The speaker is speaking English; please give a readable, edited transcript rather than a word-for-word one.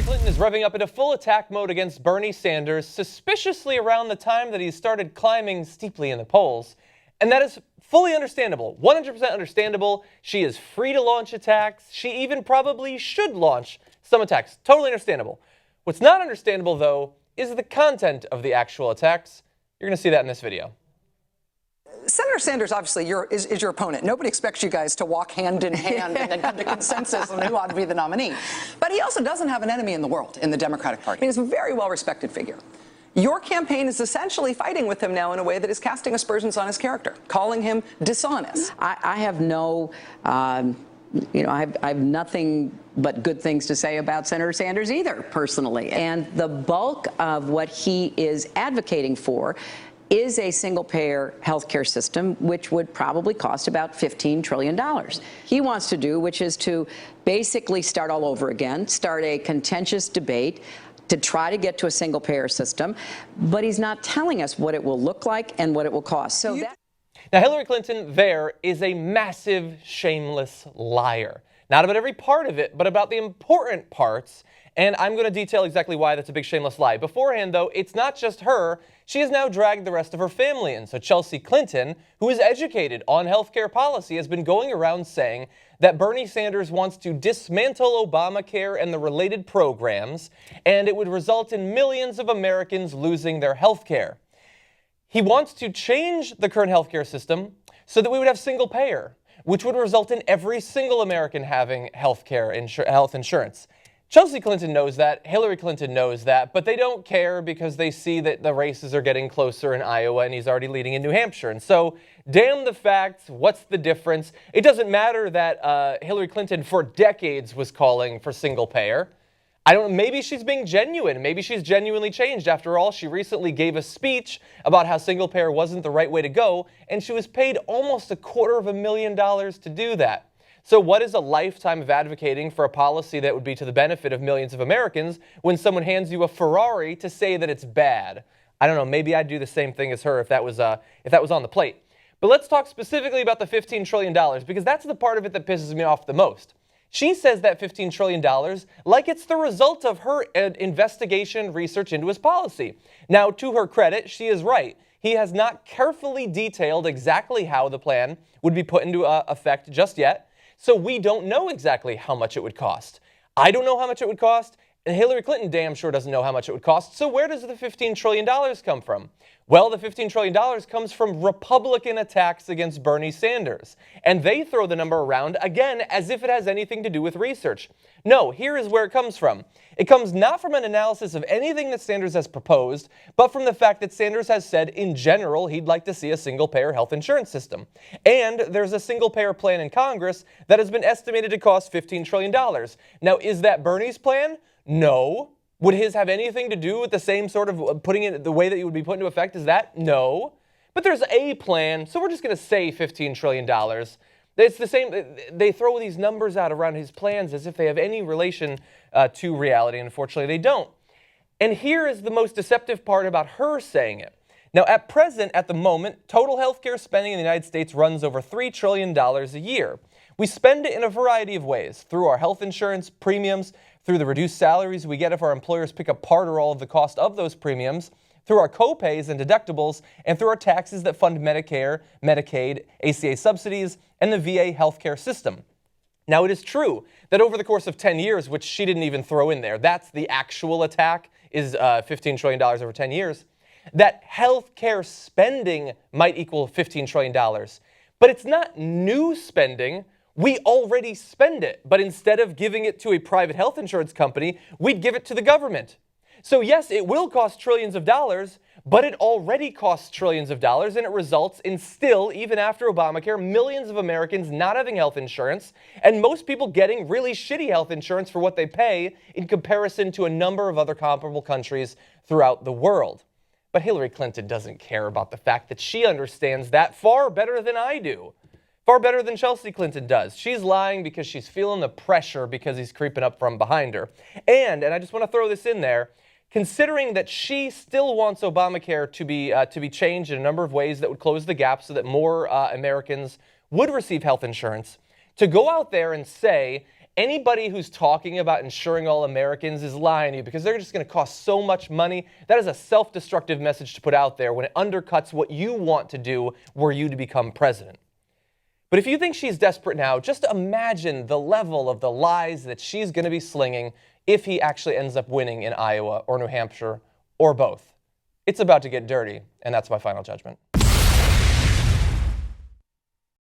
Hillary Clinton is revving up into full attack mode against Bernie Sanders, suspiciously around the time that he started climbing steeply in the polls. And that is fully understandable, 100% understandable. She is free to launch attacks. She even probably should launch some attacks. Totally understandable. What's not understandable, though, is the content of the actual attacks. You're going to see that in this video. Senator Sanders, obviously, is your opponent. Nobody expects you guys to walk hand in hand and then come to consensus on who ought to be the nominee. But he also doesn't have an enemy in the world in the Democratic Party. He's a very well-respected figure. Your campaign is essentially fighting with him now in a way that is casting aspersions on his character, calling him dishonest. I have no, I have nothing but good things to say about Senator Sanders either, personally. And the bulk of what he is advocating for is a single-payer health care system, which would probably cost about $15 trillion. He wants to do, which is to basically start all over again, start a contentious debate to try to get to a single-payer system, but he's not telling us what it will look like and what it will cost. So that. Now, Hillary Clinton there is a massive, shameless liar. Not about every part of it, but about the important parts. And I'm going to detail exactly why that's a big shameless lie. Beforehand, though, it's not just her. She has now dragged the rest of her family in. So Chelsea Clinton, who is educated on healthcare policy, has been going around saying that Bernie Sanders wants to dismantle Obamacare and the related programs, and it would result in millions of Americans losing their health care. He wants to change the current healthcare system so that we would have single payer, which would result in every single American having health insurance. Chelsea Clinton knows that, Hillary Clinton knows that, but they don't care because they see that the races are getting closer in Iowa and he's already leading in New Hampshire. And so, damn the facts, what's the difference? It doesn't matter that Hillary Clinton for decades was calling for single payer. I don't know, maybe she's being genuine. Maybe she's genuinely changed. After all, she recently gave a speech about how single payer wasn't the right way to go, and she was paid almost $250,000 to do that. So what is a lifetime of advocating for a policy that would be to the benefit of millions of Americans when someone hands you a Ferrari to say that it's bad? I don't know, maybe I'd do the same thing as her if that was on the plate. But let's talk specifically about the $15 trillion, because that's the part of it that pisses me off the most. She says that $15 trillion like it's the result of her investigation research into his policy. Now, to her credit, she is right. He has not carefully detailed exactly how the plan would be put into effect just yet. So we don't know exactly how much it would cost. I don't know how much it would cost, and Hillary Clinton damn sure doesn't know how much it would cost. So where does the $15 trillion come from? Well, the $15 trillion comes from Republican attacks against Bernie Sanders. And they throw the number around, again, as if it has anything to do with research. No, here is where it comes from. It comes not from an analysis of anything that Sanders has proposed, but from the fact that Sanders has said, in general, he'd like to see a single-payer health insurance system. And there's a single-payer plan in Congress that has been estimated to cost $15 trillion. Now, is that Bernie's plan? No. Would his have anything to do with the same sort of putting it the way that it would be put into effect as that? No. But there's a plan, so we're just going to say $15 trillion. It's the same. They throw these numbers out around his plans as if they have any relation to reality, and unfortunately they don't. And here is the most deceptive part about her saying it. Now, at present, at the moment, total healthcare spending in the United States runs over $3 trillion a year. We spend it in a variety of ways, through our health insurance premiums, through the reduced salaries we get if our employers pick up part or all of the cost of those premiums, through our co-pays and deductibles, and through our taxes that fund Medicare, Medicaid, ACA subsidies, and the VA healthcare system. Now, it is true that over the course of 10 years, which she didn't even throw in there, that's the actual attack, is $15 trillion over 10 years, that healthcare spending might equal $15 trillion. But it's not new spending. We already spend it, but instead of giving it to a private health insurance company, we'd give it to the government. So yes, it will cost trillions of dollars, but it already costs trillions of dollars, and it results in still, even after Obamacare, millions of Americans not having health insurance, and most people getting really shitty health insurance for what they pay in comparison to a number of other comparable countries throughout the world. But Hillary Clinton doesn't care about the fact that she understands that far better than I do. Far better than Chelsea Clinton does. She's lying because she's feeling the pressure because he's creeping up from behind her. And I just want to throw this in there, considering that she still wants Obamacare to be changed in a number of ways that would close the gap so that more Americans would receive health insurance, to go out there and say Anybody who's talking about ensuring all Americans is lying to you because they're just going to cost so much money. That is a self-destructive message to put out there when it undercuts what you want to do were you to become president. But if you think she's desperate now, just imagine the level of the lies that she's going to be slinging if he actually ends up winning in Iowa or New Hampshire or both. It's about to get dirty, and that's my final judgment.